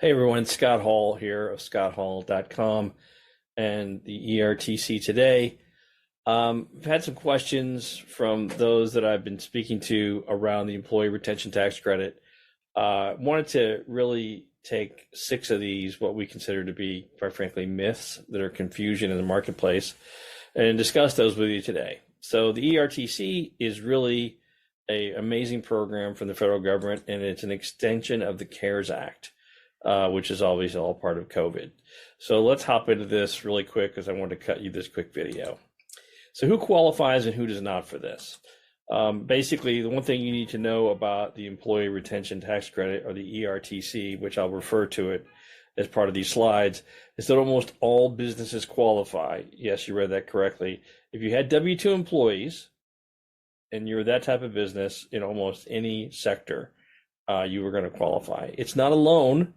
Hey everyone, Scott Hall here of scotthall.com and the ERTC today. I've had some questions from those that I've been speaking to around the employee retention tax credit. Wanted to really take six of these, what we consider to be, quite frankly, myths that are confusion in the marketplace, and discuss those with you today. So the ERTC is really an amazing program from the federal government, and it's an extension of the CARES Act, which is always all part of COVID. So let's hop into this really quick because I want to cut you this quick video. So who qualifies and who does not for this? Basically, the one thing you need to know about the Employee Retention Tax Credit, or the ERTC, which I'll refer to it as part of these slides, is that almost all businesses qualify. Yes, you read that correctly. If you had W-2 employees and you're that type of business in almost any sector, you were going to qualify. It's not a loan.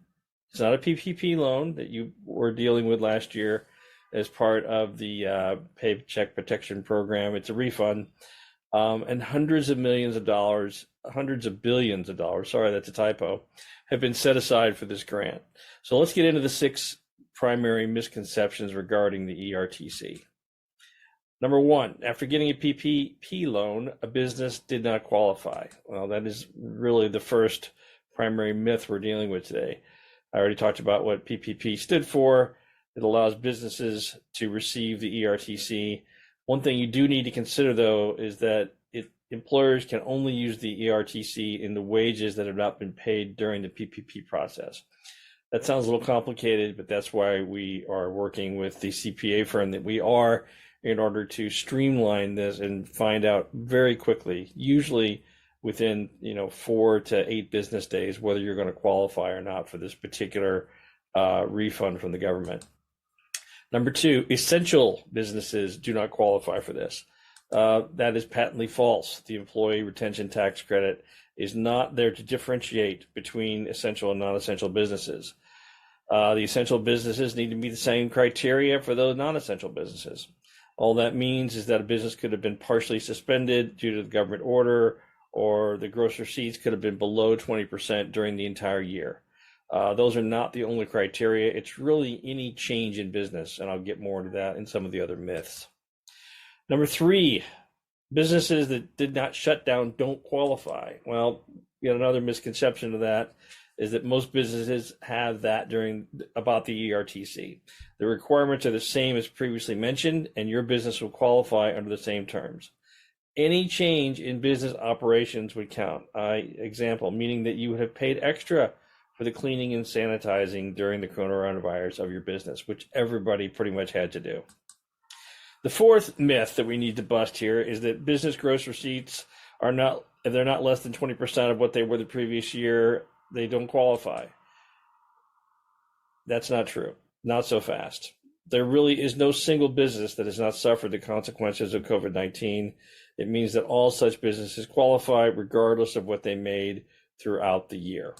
It's not a PPP loan that you were dealing with last year as part of the Paycheck Protection Program. It's a refund. And hundreds of millions of dollars, hundreds of billions of dollars, sorry, that's a typo, have been set aside for this grant. So let's get into the six primary misconceptions regarding the ERTC. Number one, after getting a PPP loan, a business did not qualify. Well, that is really the first primary myth we're dealing with today. I already talked about what PPP stood for. It allows businesses to receive the ERTC. One thing you do need to consider, though, is that employers can only use the ERTC in the wages that have not been paid during the PPP process. That sounds a little complicated, but that's why we are working with the CPA firm that we are, in order to streamline this and find out very quickly, usually within 4 to 8 business days, whether you're going to qualify or not for this particular refund from the government. Number two, essential businesses do not qualify for this. That is patently false. The Employee Retention Tax Credit is not there to differentiate between essential and non-essential businesses. The essential businesses need to meet the same criteria for those non-essential businesses. All that means is that a business could have been partially suspended due to the government order, or the gross receipts could have been below 20% during the entire year. Those are not the only criteria. It's really any change in business, and I'll get more into that in some of the other myths. Number three, businesses that did not shut down don't qualify. Well, yet another misconception of that is that most businesses have that about the ERTC. The requirements are the same as previously mentioned, and your business will qualify under the same terms. Any change in business operations would count. Example, meaning that you would have paid extra for the cleaning and sanitizing during the coronavirus of your business, which everybody pretty much had to do. The fourth myth that we need to bust here is that business gross receipts are not, if they're not less than 20% of what they were the previous year, they don't qualify. That's not true. Not so fast. There really is no single business that has not suffered the consequences of COVID-19. It means that all such businesses qualify regardless of what they made throughout the year.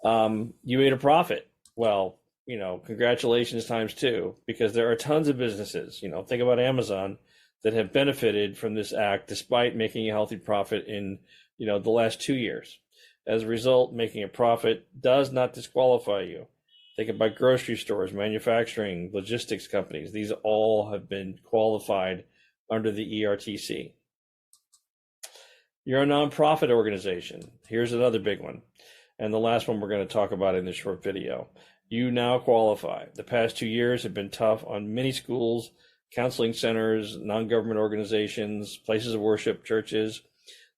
You made a profit. Well, congratulations times two, because there are tons of businesses, think about Amazon, that have benefited from this act despite making a healthy profit in, the last 2 years. As a result, making a profit does not disqualify you. Think about grocery stores, manufacturing, logistics companies. These all have been qualified under the ERTC. You're a nonprofit organization. Here's another big one, and the last one we're going to talk about in this short video. You now qualify. The past 2 years have been tough on many schools, counseling centers, non-government organizations, places of worship, churches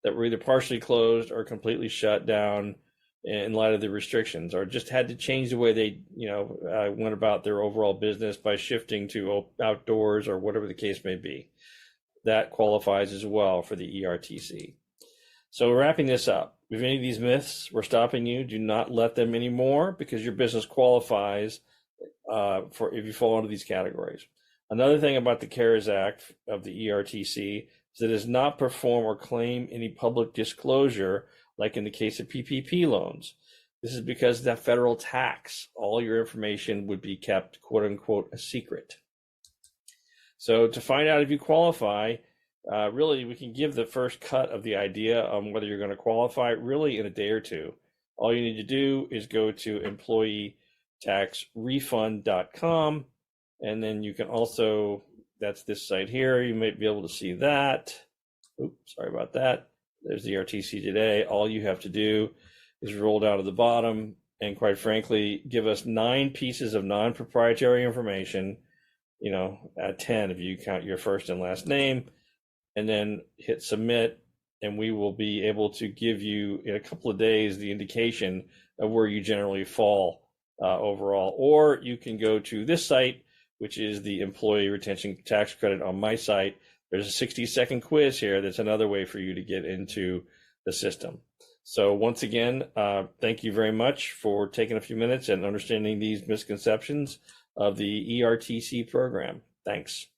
that were either partially closed or completely shut down in light of the restrictions, or just had to change the way they, went about their overall business by shifting to outdoors or whatever the case may be. That qualifies as well for the ERTC. So wrapping this up, if any of these myths were stopping you, do not let them anymore, because your business qualifies for if you fall into these categories. Another thing about the CARES Act of the ERTC is that it does not perform or claim any public disclosure like in the case of PPP loans. This is because of that federal tax. All your information would be kept, quote unquote, a secret. So to find out if you qualify, really, we can give the first cut of the idea on whether you're going to qualify really in a day or two. All you need to do is go to employeetaxrefund.com, and then you can also, that's this site here, you might be able to see that. Oops, sorry about that. There's the ERTC today. All you have to do is roll down to the bottom and, quite frankly, give us 9 pieces of non-proprietary information, at 10 if you count your first and last name, and then hit submit, and we will be able to give you in a couple of days the indication of where you generally fall overall. Or you can go to this site, which is the Employee Retention Tax Credit on my site. There's a 60-second quiz here. That's another way for you to get into the system. So once again, thank you very much for taking a few minutes and understanding these misconceptions of the ERTC program. Thanks.